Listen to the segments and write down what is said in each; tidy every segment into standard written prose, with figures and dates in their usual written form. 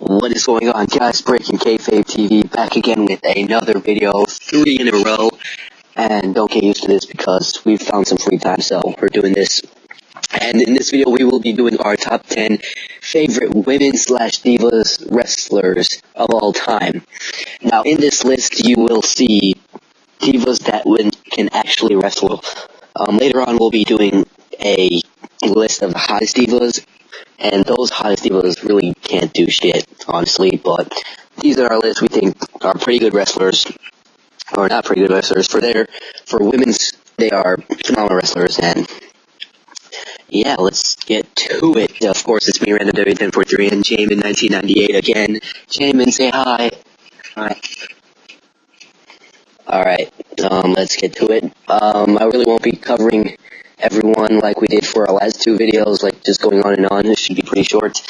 What is going on, guys? BreakingKayfabeTV back again with another video, 3 in a row, and don't get used to this because we've found some free time, so we're doing this. And in this video, we will be doing our top 10 favorite women/divas wrestlers of all time. Now, in this list, you will see divas that can actually wrestle. Later on, we'll be doing a list of the hottest divas. And those hottest divas really can't do shit, honestly, but these are our list we think are pretty good wrestlers, or not pretty good wrestlers. For women's, they are phenomenal wrestlers, and yeah, let's get to it. Of course, it's me, Random W1043, and Jamin 1998 again. Jamin, say hi. Hi. Alright, let's get to it. I really won't be covering everyone like we did for our last two videos, like just going on and on. It should be pretty short.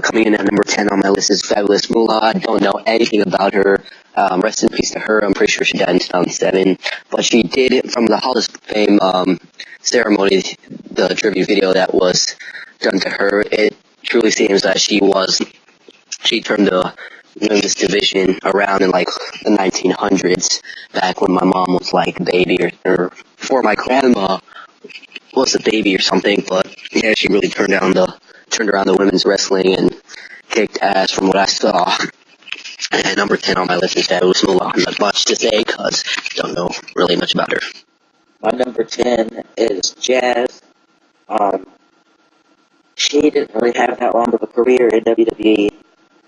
Coming in at number 10 on my list is Fabulous Moolah. I don't know anything about her. Rest in peace to her. I'm pretty sure she died in 2007. But she did, from the Hall of Fame ceremony, the tribute video that was done to her, it truly seems that she turned the women's division around in like the 1900s, back when my mom was like a baby, or before my grandma was a baby or something. But yeah, she really turned around the women's wrestling and kicked ass from what I saw. And number 10 on my list is Fabulous Moolah. Not much to say because I don't know really much about her. My number 10 is Jazz. She didn't really have that long of a career in WWE,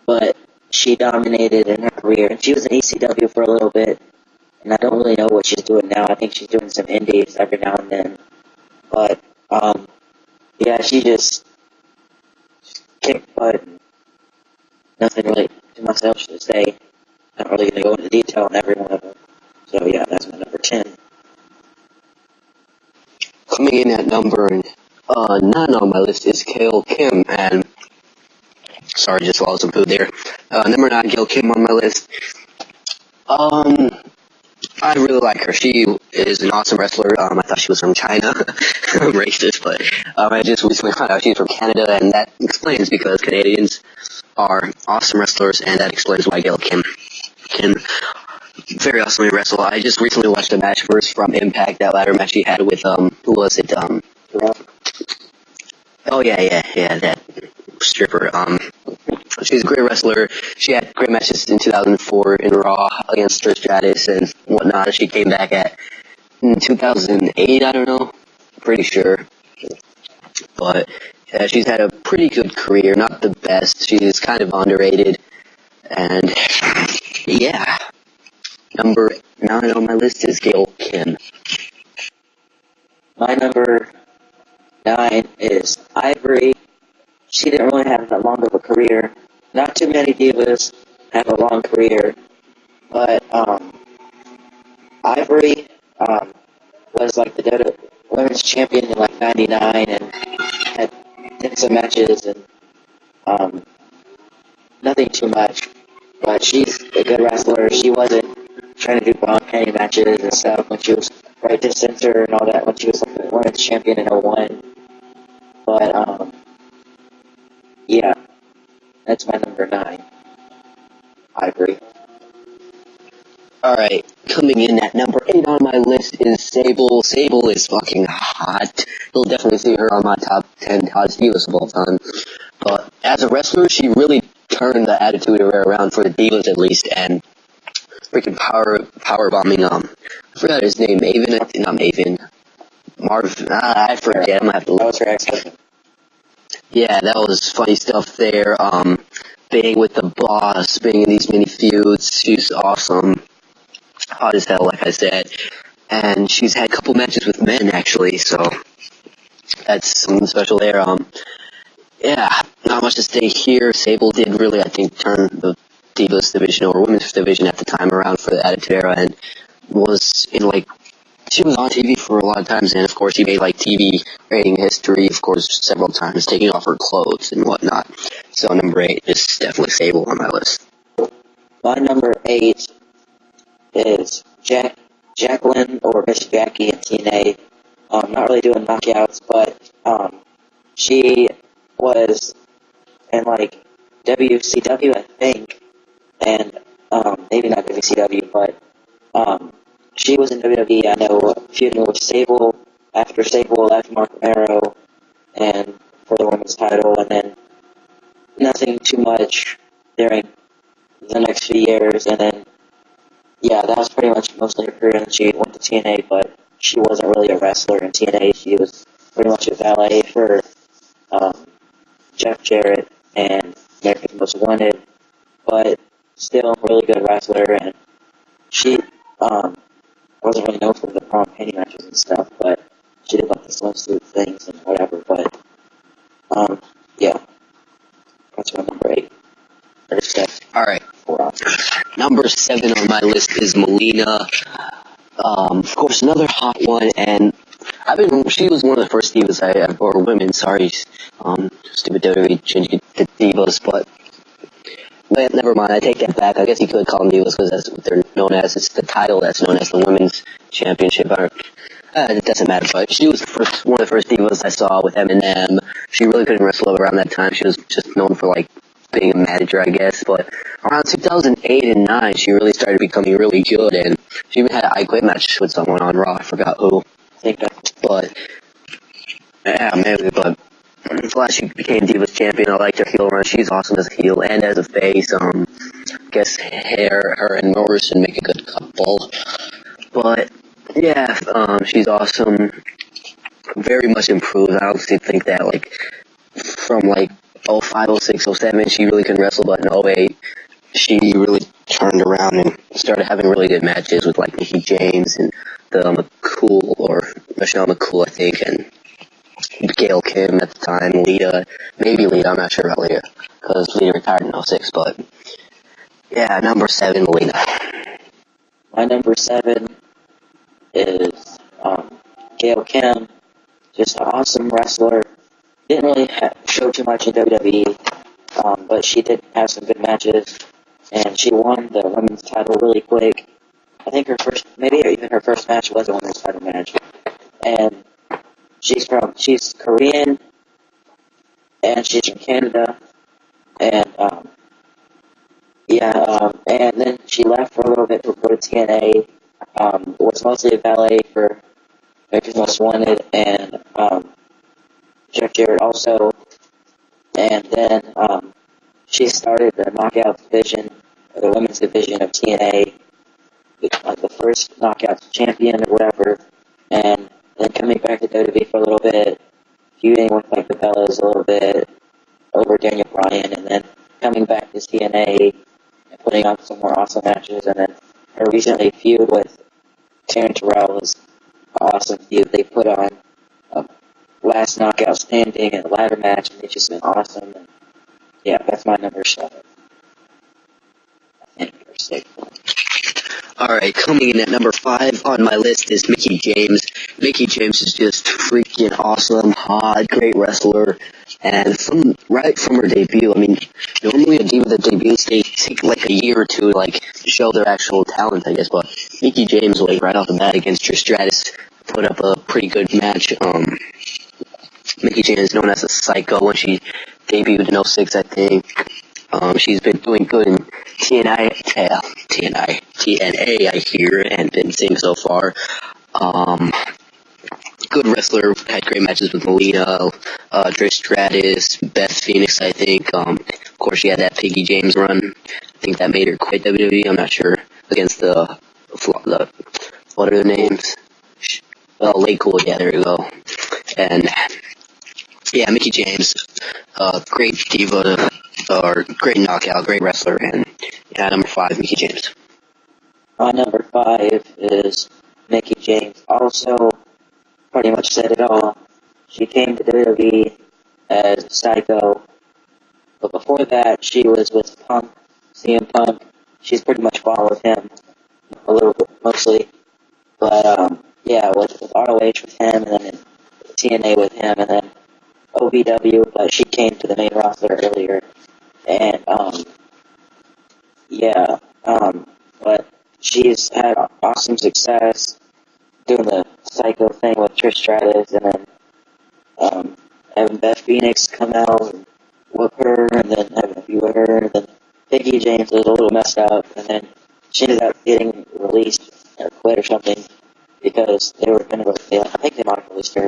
but she dominated in her career, and she was in ECW for a little bit, and I don't really know what she's doing now. I think she's doing some indies every now and then, but, yeah, she just kicked butt, and nothing really to myself to say. I'm not really going to go into detail on every one of them, so yeah, that's my number 10. Coming in at number 9 on my list is Gail Kim, and sorry, just swallowed some food there. Number 9, Gail Kim on my list. I really like her. She is an awesome wrestler. I thought she was from China. I'm racist, but I just recently found out she's from Canada, and that explains because Canadians are awesome wrestlers, and that explains why Gail Kim can very awesomely wrestle. I just recently watched a match first from Impact, that ladder match she had with, who was it? Oh yeah, that stripper. She's a great wrestler. She had great matches in 2004 in Raw against Trish Stratus and whatnot. She came back in 2008, I don't know. Pretty sure. But yeah, she's had a pretty good career. Not the best. She's kind of underrated. And yeah. Number 9 on my list is Gail Kim. My number 9 is Ivory. She didn't really have that long of a career. Not too many divas have a long career, but Ivory was like the women's champion in like 99 and had some matches and nothing too much. But she's a good wrestler. She wasn't trying to do bomb penny matches and stuff when she was right to censor and all that when she was like the women's champion in 01. But yeah, that's my number 9. Ivory. Alright, coming in at number 8 on my list is Sable. Sable is fucking hot. You'll definitely see her on my top 10 hottest divas of all time. But as a wrestler, she really turned the attitude era around for the divas at least, and freaking power bombing, I forgot his name, Marv, I forget, I'm gonna have to look. That was her ex-husband. Yeah, that was funny stuff there. Being with the boss, being in these mini feuds, she's awesome. Hot as hell, like I said. And she's had a couple matches with men, actually, so that's something special there. Yeah, not much to say here. Sable did really, I think, turn the Divas division, or women's division at the time, around for the Attitude Era, and she was on TV for a lot of times, and of course she made like TV rating history, of course, several times, taking off her clothes and whatnot. So number 8 is definitely Sable on my list. My number 8 is Jacqueline, or Miss Jackie in TNA. Not really doing knockouts, but she was in like WCW, I think, and maybe not WCW, but she was in WWE. I know feuding with Sable after Sable left Mark Romero, and for the women's title, and then nothing too much during the next few years, and then yeah, that was pretty much mostly her career. And she went to TNA, but she wasn't really a wrestler in TNA. She was pretty much a valet for um, Jeff Jarrett and America's Most Wanted, but still a really good wrestler. And she wasn't really known for the prom penny matches and stuff, but she did like the swimsuit things and whatever. But yeah, that's my number 8. Or 7. Alright, 4. number 7 on my list is Melina. Of course, another hot one, and she was one of the first divas or women, sorry, stupid WWE changing it to divas, but never mind, I take that back. I guess you could call them divas because that's what they're known as. It's the title that's known as the Women's Championship. It doesn't matter, but she was one of the first divas I saw with Eminem. She really couldn't wrestle around that time. She was just known for, like, being a manager, I guess, but around 2008 and 9, she really started becoming really good, and she even had an I Quit match with someone on Raw. I forgot who. But, yeah, maybe, but glad she became Divas Champion. I liked her heel run. She's awesome as a heel and as a face. I guess her and Morrison make a good couple. But, yeah, she's awesome. Very much improved. I honestly think that, like, from, like, 05, 06, 07, she really couldn't wrestle, but in 08, she really turned around and started having really good matches with, like, Mickie James and Michelle McCool, I think, and Gail Kim at the time, maybe Lita, I'm not sure about Lita, because Lita retired in 06, but, yeah, number 7, Melina. My number 7 is Gail Kim, just an awesome wrestler. Didn't really show too much in WWE, but she did have some good matches, and she won the women's title really quick. I think maybe even her first match was a women's title match. And she's Korean, and she's from Canada, and and then she left for a little bit to go to TNA. Was mostly a valet for America's Most Wanted and Jeff Jarrett also, and then she started the knockout division, or the women's division of TNA, like the first knockout champion or whatever, and then coming back to WWE for a little bit, feuding with like the Bellas a little bit over Daniel Bryan, and then coming back to TNA and putting on some more awesome matches, and then her recently feud with Taryn Terrell was an awesome feud. They put on last knockout standing and a ladder match, and it's just been awesome. And yeah, that's my number 7. I think, or 6. Alright, coming in at number 5 on my list is Mickie James. Mickie James is just freaking awesome, hot, great wrestler, and right from her debut, I mean, normally a diva that debuts, they take like a year or two, like, to show their actual talent, I guess, but Mickie James, like, right off the bat against Trish Stratus, put up a pretty good match. Mickie James is known as a psycho when she debuted in 06, I think. She's been doing good in TNA, I hear, and been seeing so far. Good wrestler, had great matches with Melina, Trish Stratus, Beth Phoenix, I think. Of course, she had that Mickie James run. I think that made her quit WWE, I'm not sure, against the what are their names? Lakewood, yeah, there you go. And, yeah, Mickie James, great diva, or great knockout, great wrestler, and, yeah, number 5, Mickie James. My number 5 is Mickie James. Also, pretty much said it all. She came to WWE as Psycho, but before that, she was with Punk, CM Punk. She's pretty much followed him a little bit, mostly. But, yeah, with ROH with him, and then TNA with him, and then OVW, but she came to the main roster earlier. And, but she's had awesome success doing the Psycho thing with Trish Stratus, and then having Beth Phoenix come out and whoop her, and then having a feud with her, and then Mickey James was a little messed up, and then she ended up getting released or quit or something because they were going to go. I think they might have released her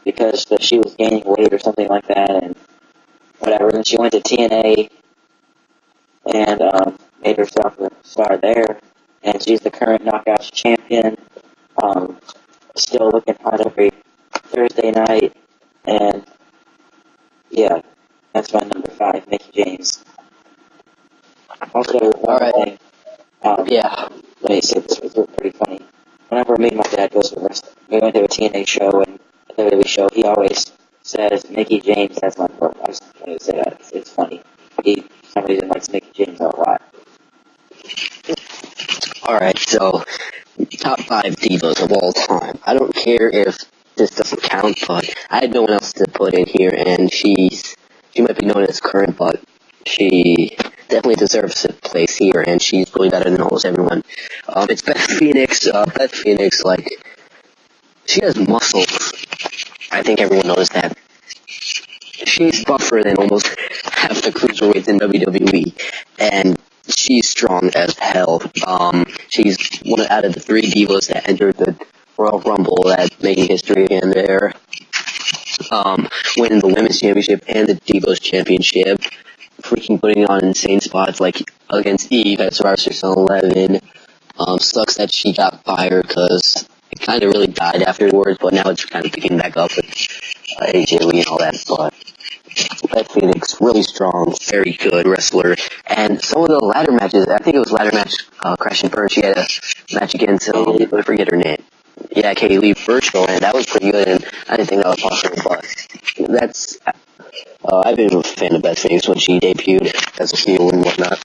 because she was gaining weight or something like that, and whatever. Then she went to TNA and made herself a star there, and she's the current Knockouts champion. Still looking hot every Thursday night, and yeah, that's my number 5, Mickey James. Also, one more thing. Yeah. Let me say this was pretty funny. Whenever me and my dad goes to wrestling, we went to a TNA show and a WWE show, he always says Mickey James has my book. I just wanted to say that. It's funny. He, for some reason, likes Mickey James a lot. Alright, so top 5 divas of all time. I don't care if this doesn't count, but I had no one else to put in here, and she might be known as current, but she definitely deserves a place here, and she's really better than almost everyone. It's Beth Phoenix. Beth Phoenix, like, she has muscles. I think everyone knows that. She's buffer than almost half the cruiserweights in WWE, and she's strong as hell. She's one out of the 3 divas that entered the Royal Rumble, that making history again there. Winning the Women's Championship and the Divas Championship. Freaking putting on insane spots like against Eve at Survivor Series 11. Sucks that she got fired because it kind of really died afterwards, but now it's kind of picking back up with AJ Lee and all that. But Beth Phoenix, really strong, very good wrestler. And some of the ladder matches, I think it was ladder match, Crash and Burn, she had a match against, I forget her name. Yeah, Katie Lee Virtual, and that was pretty good, and I didn't think that was possible, but that's, I've been a fan of Beth Phoenix when she debuted as a heel and whatnot.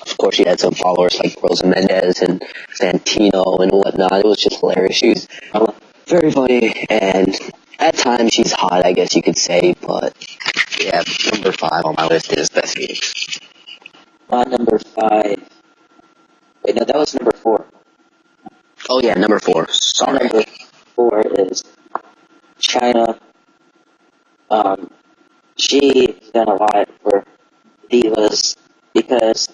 Of course, she had some followers like Rosa Mendez and Santino and whatnot. It was just hilarious. She was very funny, and at times she's hot, I guess you could say, but yeah, number 5 on my list is Beth Phoenix. My number 5. Wait, no, that was number 4. Oh yeah, number 4. Sorry. Number 4 is China. She's done a lot for divas because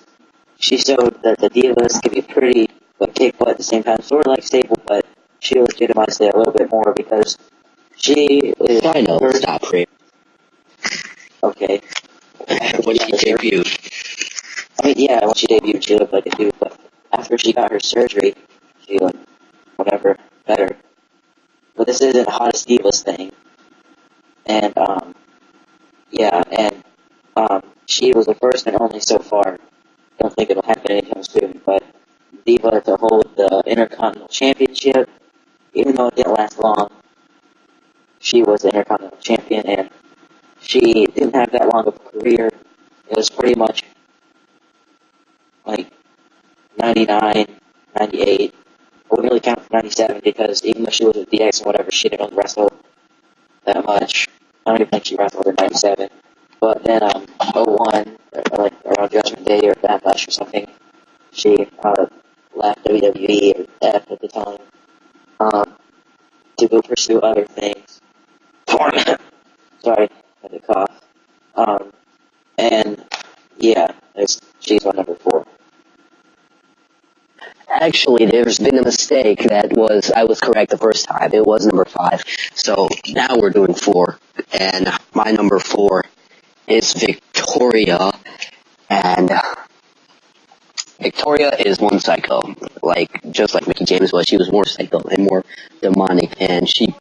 she showed that the divas can be pretty but kick butt at the same time, sort of like Sable, but she legitimized it a little bit more because she is. I know, stop pretty. Okay. When she debuted. I mean, yeah, when she debuted, she looked like a dude, but after she got her surgery, she looked whatever better. But this isn't a hottest divas thing, and yeah, and she was the first and only so far. Don't think it'll happen anytime soon, but Diva to hold the Intercontinental Championship, even though it didn't last long. She was the Intercontinental Champion, and she didn't have that long of a career. It was pretty much like 99, 98. I wouldn't really count for 97 because even though she was with DX and whatever, she didn't wrestle that much. I don't even think she wrestled in 97. But then, 01, like around Judgment Day or Backlash or something, she left WWE or F at the time to go pursue other things. Sorry, I had to cough. And yeah, she's my number 4. Actually, there's been a mistake I was correct the first time. It was number 5. So now we're doing 4. And my number 4 is Victoria. And Victoria is one psycho. Just like Mickey James was, she was more psycho and more demonic. And she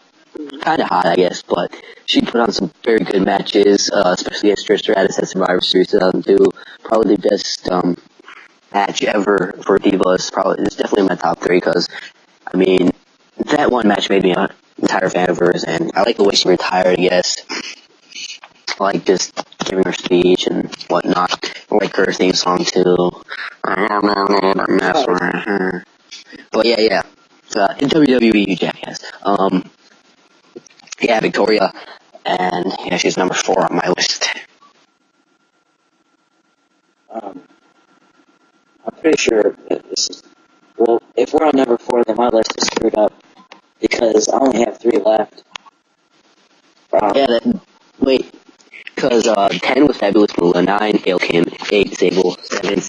kind of hot, I guess, but she put on some very good matches, especially against Trish Stratus at Survivor Series 2002. Probably the best, match ever for Divas. It's definitely in my top 3 because, I mean, that one match made me an entire fan of hers, and I like the way she retired, I guess. I like just giving her speech and whatnot. I like her theme song too. But yeah. In WWE, you jackass. Yeah, Victoria, and yeah, she's number 4 on my list. I'm pretty sure that this is, well, if we're on number 4, then my list is screwed up, because I only have 3 left. Wait, Because 10 was Fabulous Moolah, 9 Gail Kim, 8 Sable, 7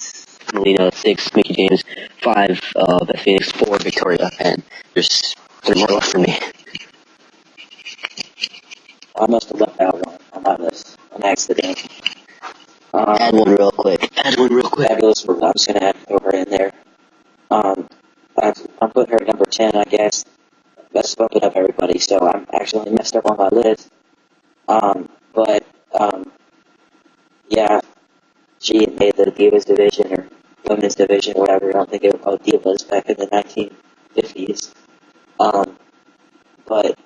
Melina, 6 Mickey James, 5 Beth Phoenix, 4 Victoria, and there's 3 more left for me. I must have left out one on my list. An accident. Add one real quick. Fabulous Moolah. I'm just gonna throw her in there. I'm putting her at number 10, I guess. Let's bump it up, everybody. So I'm actually messed up on my list. But yeah, she made the Divas division or women's division, whatever. I don't think they were called Divas back in the 1950s. But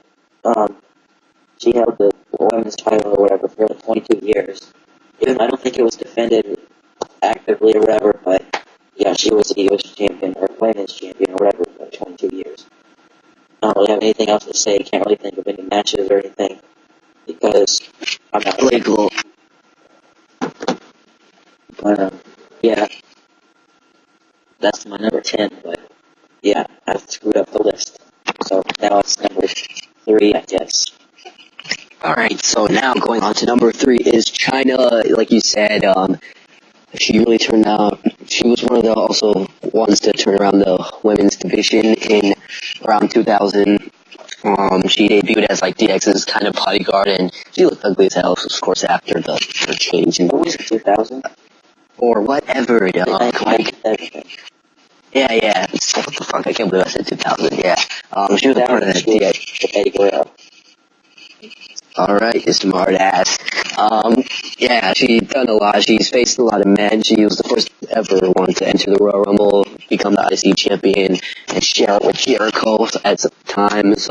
she held the women's title or whatever for like 22 years. Even I don't think it was defended actively or whatever, but yeah, she was the Divas champion or women's champion or whatever for like 22 years. I don't really have anything else to say. Can't really think of any matches or anything because I'm not Really cool. But yeah, that's my number 10. But yeah, I screwed up the list. So now it's number 3, I guess. Alright, so now going on to number 3 is China. Like you said, she really turned out, she was one of the also ones to turn around the women's division in around 2000. She debuted as like DX's kind of bodyguard, and she looked ugly as hell, of course, after the change. What was it, 2000? Or whatever, like, Everything. yeah, what the fuck, I can't believe I said 2000, yeah. She was a part of that DX. Alright, you smart ass. Yeah, she's done a lot. She's faced a lot of men. She was the first ever one to enter the Royal Rumble, become the IC champion, and share it with Jericho at times.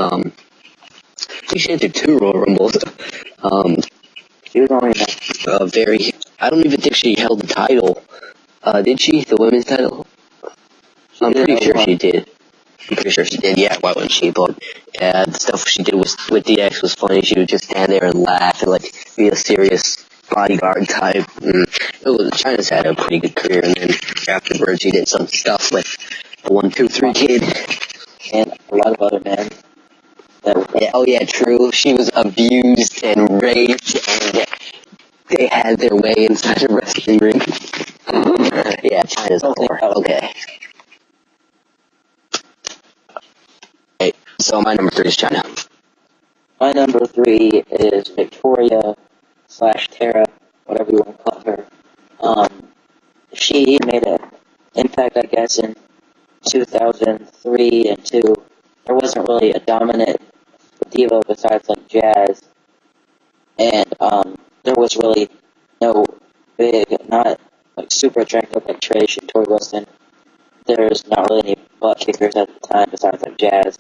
She entered 2 Royal Rumbles. She was only in I don't even think she held the title. Did she? The women's title? I'm pretty sure she did. Yeah, why wouldn't she? But, yeah, the stuff she did with DX was funny. She would just stand there and laugh and, like, be a serious bodyguard type. China's had a pretty good career, and then afterwards she did some stuff with the 1, 2, 3 kid. And a lot of other men. Yeah, true. She was abused and raped, and they had their way inside a wrestling ring. Yeah, China's a whore. Okay. So my number 3 is China. My number 3 is Victoria / Tara, whatever you want to call her. She made an impact, I guess, in 2003 and 2. There wasn't really a dominant diva besides like Jazz, and there was really no big, not like super attractive like Trish and Tori Wilson. There's not really any butt kickers at the time besides like Jazz.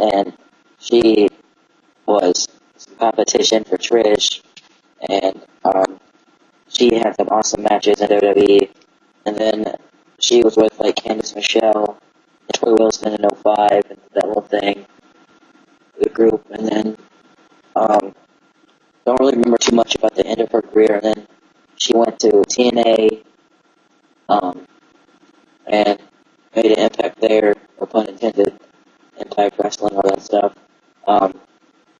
And she was some competition for Trish, and she had some awesome matches in WWE. And then she was with like Candice Michelle and Tori Wilson in 05 and that little thing, the group. And then don't really remember too much about the end of her career. And then she went to TNA and made an impact there, no pun intended. Impact Wrestling, all that stuff.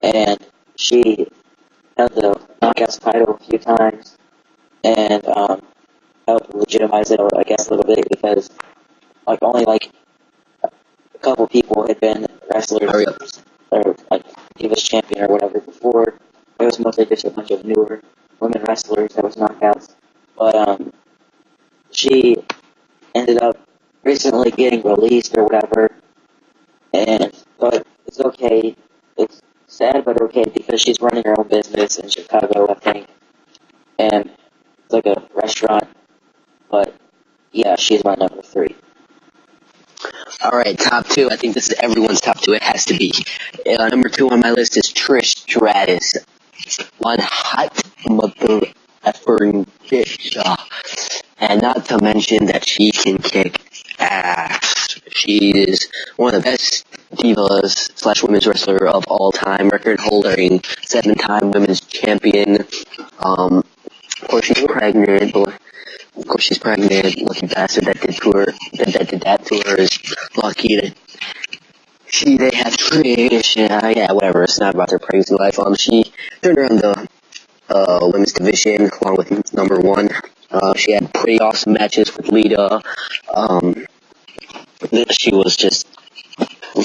And she held the Knockouts title a few times and helped legitimize it, I guess, a little bit because like only like a couple people had been wrestlers or like Divas champion or whatever before. It was mostly just a bunch of newer women wrestlers that was Knockouts. But she ended up recently getting released or whatever. But it's okay. It's sad, but okay because she's running her own business in Chicago, I think, and it's like a restaurant. But yeah, she's my number 3. All right, top 2. I think this is everyone's top 2. It has to be. Number 2 on my list is Trish Stratus. One hot mother effing bitch, and not to mention that she can kick ass. She is one of the best divas / women's wrestler of all time, record holding 7-time women's champion. Of course she's pregnant, lucky bastard that did that to her is lucky that they have Trish, yeah, whatever, it's not about their pregnancy life. She turned around the women's division along with number one. She had pretty awesome matches with Lita. She was just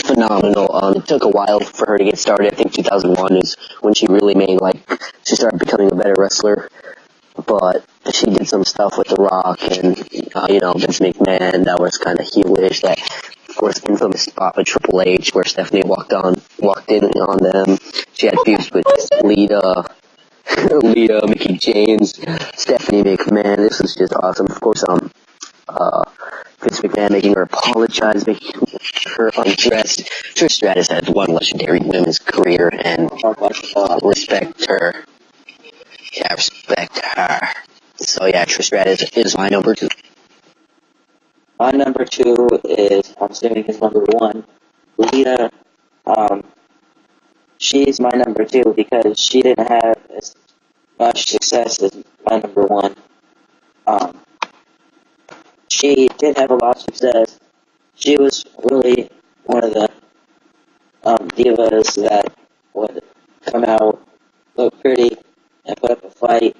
phenomenal. It took a while for her to get started. I think 2001 is when she really she started becoming a better wrestler. But she did some stuff with The Rock and, Vince McMahon that was kind of heelish. That, of course, infamous spot with Triple H where Stephanie walked in on them. She had feuds with Lita, Mickey James, Stephanie McMahon. This was just awesome. Of course, Vince McMahon making her apologize, making her undress. Trish Stratus had one legendary women's career, and respect her. Yeah, respect her. So yeah, Trish Stratus is my number two. My number two is, I'm assuming is number one, Lita. She's my number two because she didn't have as much success as my number one. She did have a lot of success. She was really one of the divas that would come out, look pretty, and put up a fight.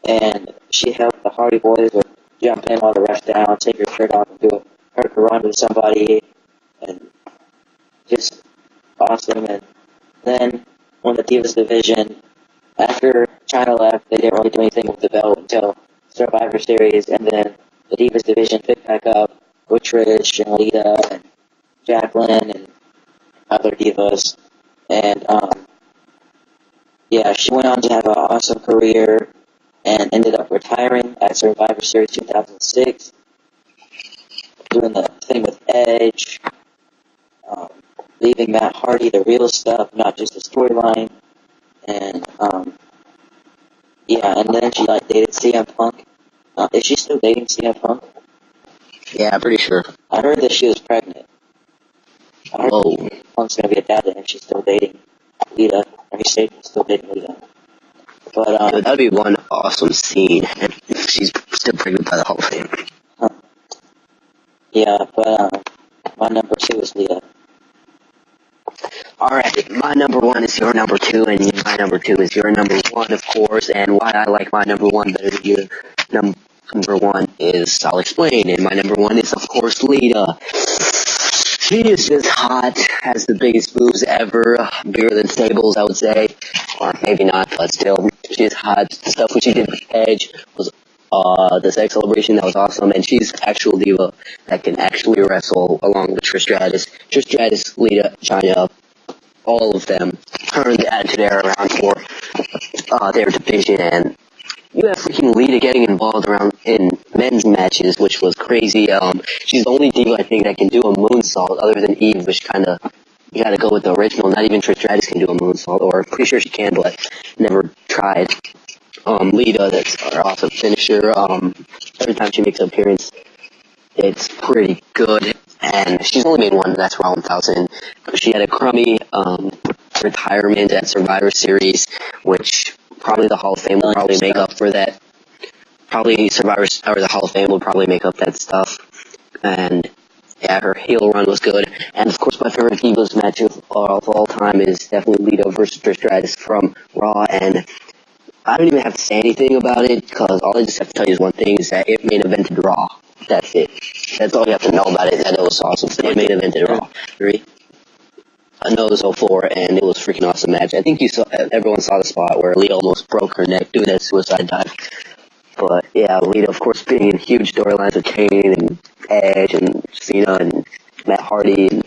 And she helped the Hardy Boys would jump in while the rest down, take her shirt off, and do a hurricanrana with somebody, and just awesome. And then when the Divas division, after China left, they didn't really do anything with the belt until Survivor Series, and then the Divas division picked back up with Trish and Lita and Jacqueline and other divas. And she went on to have an awesome career and ended up retiring at Survivor Series 2006, doing the thing with Edge, leaving Matt Hardy the real stuff, not just the storyline. And and then she dated CM Punk. Is she still dating CM Punk? Yeah, I'm pretty sure. I heard that she was pregnant. I heard that Punk's gonna be a dad and she's still dating Lita. Or he's still dating Lita. But that'd be one awesome scene if she's still pregnant by the Hall of Fame. My number two is Lita. Alright, my number one is your number two, and my number two is your number one, of course, and why I like my number one better than your number one is, I'll explain, and my number one is, of course, Lita. She is just hot, has the biggest moves ever, bigger than Sables, I would say, or maybe not, but still, she is hot. The stuff which she did with Edge was the sex celebration, that was awesome, and she's actual diva that can actually wrestle along with Trish Stratus, Lita, China, all of them turned the Attitude Era around for their division, and you have freaking Lita getting involved around in men's matches, which was crazy. She's the only diva, I think, that can do a moonsault other than Eve, which you gotta go with the original. Not even Trish Stratus can do a moonsault, or I'm pretty sure she can, but never tried. Lita, that's our awesome finisher. Every time she makes an appearance, it's pretty good. And she's only made one, that's Raw 1000. She had a crummy retirement at Survivor Series, which probably the Hall of Fame will probably make up for that. Probably the Hall of Fame will probably make up that stuff. And yeah, her heel run was good. And of course, my favorite Divas match of all time is definitely Lita versus Trish Stratus from Raw. And I don't even have to say anything about it, because all I just have to tell you is one thing, is that it main evented Raw. That's it. That's all you have to know about it, and it was awesome. It main evented Raw. 3. No, it was 04, and it was a freaking awesome match. I think everyone saw the spot where Lita almost broke her neck doing that suicide dive. But yeah, Lita, of course, being in huge storylines with Kane and Edge and Cena and Matt Hardy, and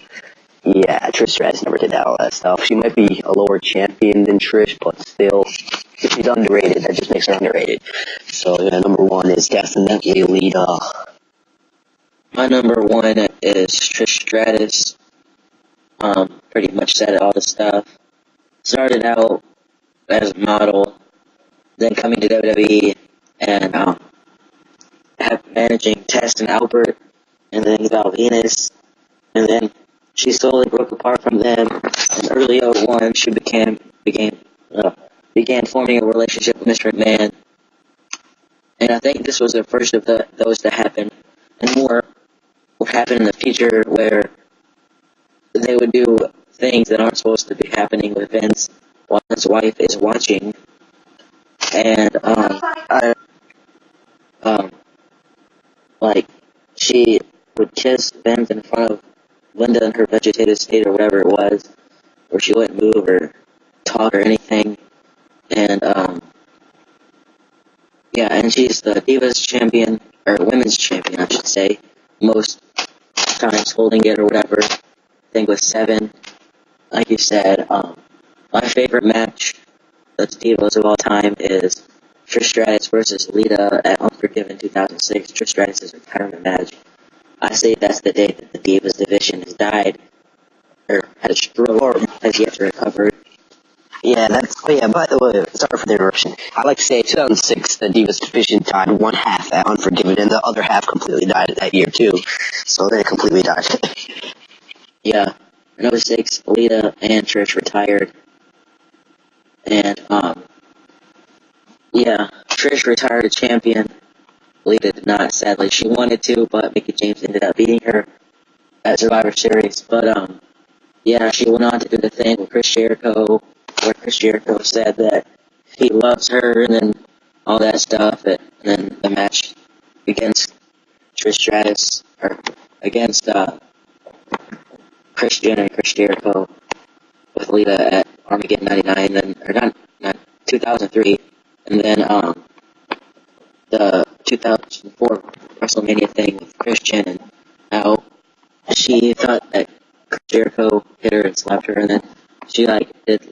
yeah, Trish Stratus never did all that stuff. She might be a lower champion than Trish, but still, if she's underrated, that just makes her underrated. So yeah, number one is definitely Lita. My number one is Trish Stratus. Pretty much said all the stuff. Started out as a model, then coming to WWE, and managing Test and Albert, and then Val Venus, and then she slowly broke apart from them. In early 01, she began forming a relationship with Mr. McMahon, and I think this was the first of those to happen, and more will happen in the future where they would do things that aren't supposed to be happening with Vince while his wife is watching. And like she would kiss Vince in front of Linda in her vegetative state or whatever it was, where she wouldn't move or talk or anything. And yeah, and she's the Divas champion, or women's champion, I should say, most times holding it or whatever. I think with 7. Like you said, my favorite match that's Divas of all time is Trish Stratus versus Lita at Unforgiven 2006. Trish Stratus' retirement match. I say that's the day that the Divas division has died, or had a stroke, or has yet to recover. Yeah, by the way, sorry for the interruption. I like to say 2006, the Divas division died one half at Unforgiven, and the other half completely died that year, too. So they completely died. Yeah, in 06, Lita and Trish retired. And, yeah, Trish retired a champion. Lita did not, sadly. She wanted to, but Mickie James ended up beating her at Survivor Series. But, yeah, she went on to do the thing with Chris Jericho, where Chris Jericho said that he loves her and then all that stuff. And then the match against Trish Stratus, or against Christian and Chris Jericho with Lita at Armageddon 99, then, or not 2003, and then the 2004 WrestleMania thing with Christian, and how she thought that Chris Jericho hit her and slapped her, and then she did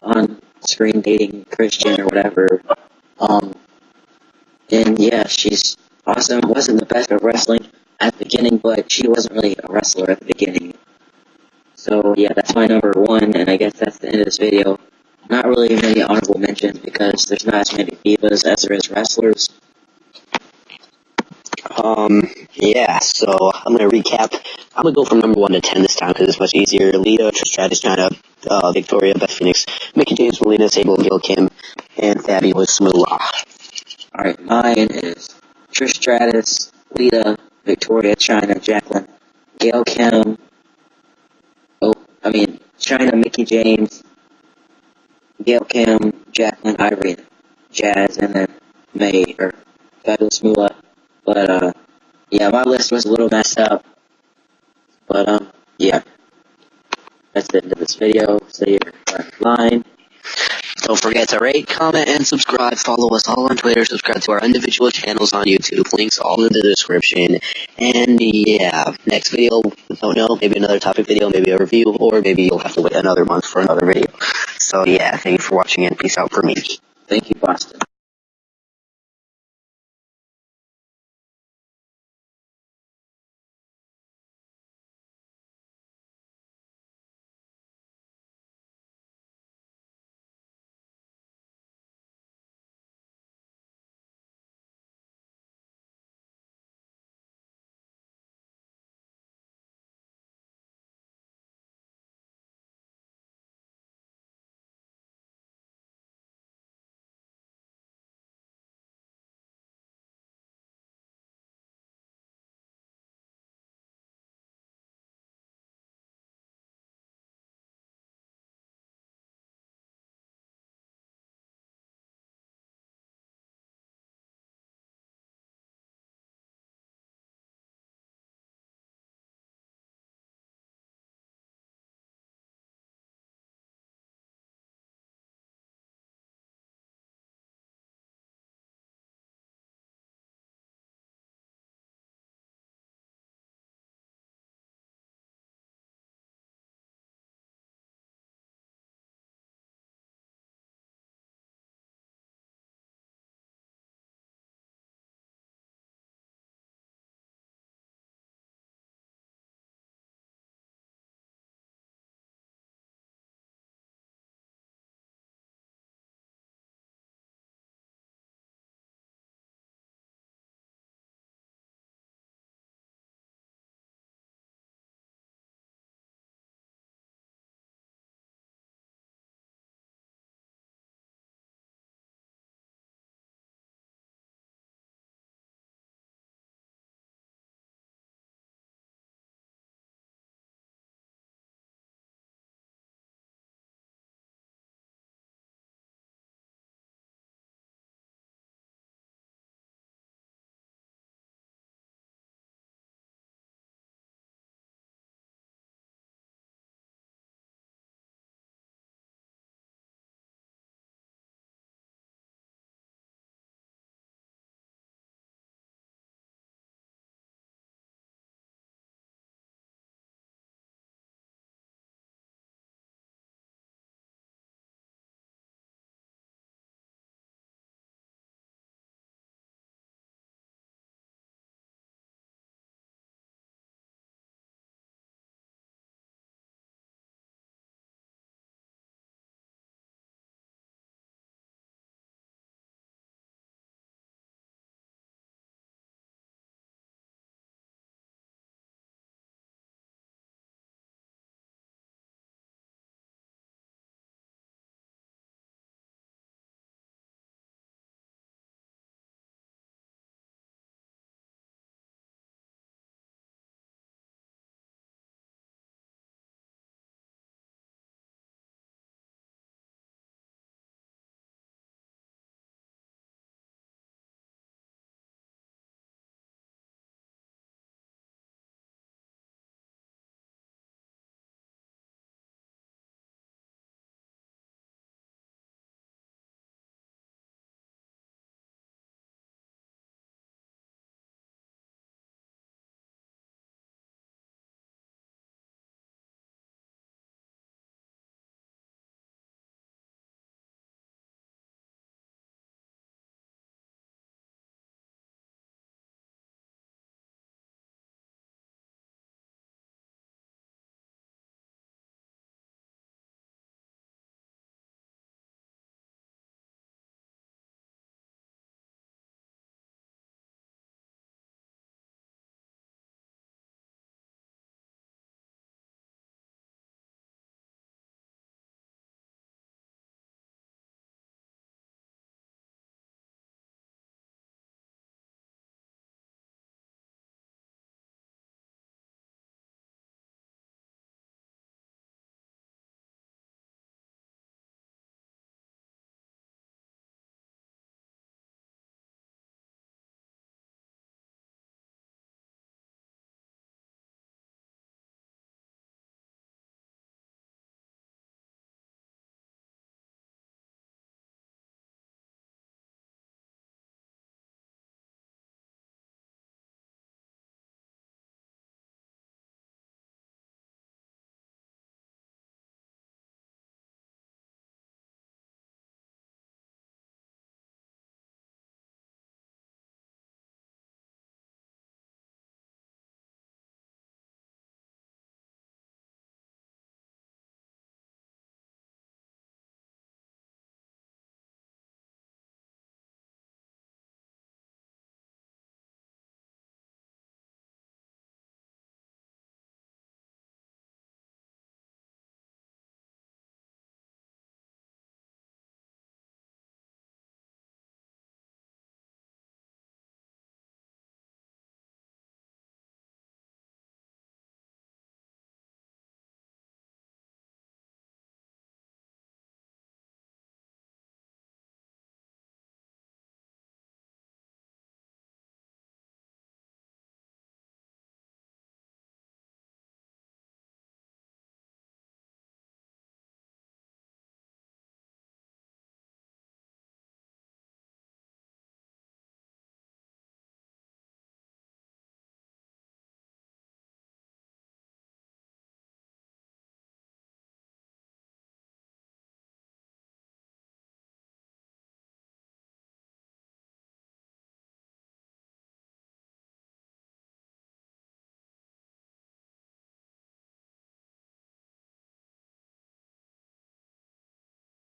on-screen dating Christian or whatever. And yeah, she's awesome. Wasn't the best at wrestling at the beginning, but she wasn't really a wrestler at the beginning. So yeah, that's my number 1, and I guess that's the end of this video. Not really many honorable mentions because there's not as many divas as there is wrestlers. Yeah, so I'm gonna recap. I'm gonna go from number 1 to 10 this time because it's much easier. Lita, Trish Stratus, China, Victoria, Beth Phoenix, Mickie James, Melina, Sable, Gail Kim, and Fabulous Moolah. Alright, mine is Trish Stratus, Lita, Victoria, China, Jacqueline, Gail Kim, China, Mickie James, Gail Kim, Jacqueline, Ivory, Jazz, and then May, or Fabulous Moolah. But, yeah, my list was a little messed up. But, yeah. That's the end of this video. So you're line. Don't forget to rate, comment, and subscribe. Follow us all on Twitter. Subscribe to our individual channels on YouTube. Links all in the description. And yeah, next video, don't know, maybe another topic video, maybe a review, or maybe you'll have to wait another month for another video. So yeah, thank you for watching and peace out for me. Thank you, Boston.